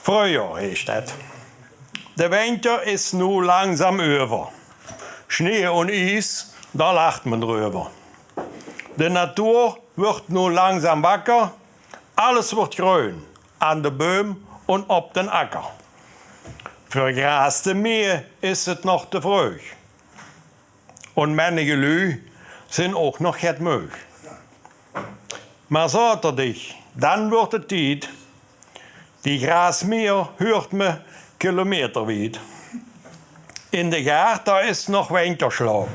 Frühjahr ist das. Der Winter ist nun langsam über. Schnee und Eis, da lacht man drüber. Die Natur wird nun langsam wacker. Alles wird grün, an den Böhmen und auf den Acker. Für graste Meer ist es noch te früh. Und manche Lü sind auch noch het mög. Maar zaterdag, dann wird es Zeit. Die Grasmeer hört me kilometerweit. In der Gart, da ist noch Winterschlaf.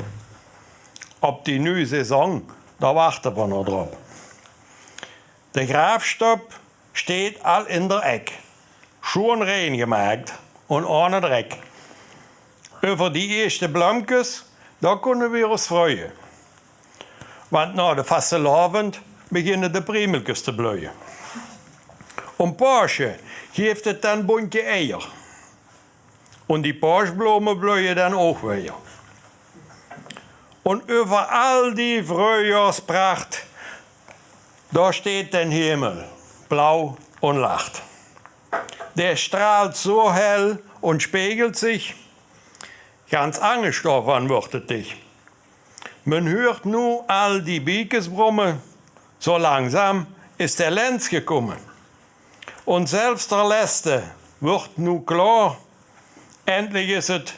Ob die neue Saison, da warten wir noch drauf. Der Grafstopp steht all in der Eck. Schon rein gemacht und ohne Dreck. Über die ersten Blümkes, da können wir uns freuen. Want na de vastelavond beginnen de priemeltjes te bloeien. Om Paasje geeft het dan bunte Eier. Und die Paasblumen bloeien dann auch weer. Und über all die Frühjahrspracht, da steht der Himmel, blau und lacht. Der strahlt so hell und spiegelt sich, ganz angestochen wird es dich. Man hört nu all die Biekes brummen, so langsam ist der Lenz gekommen. Und selbst der Letzte wird nu klar, endlich ist es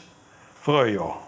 Frühjahr.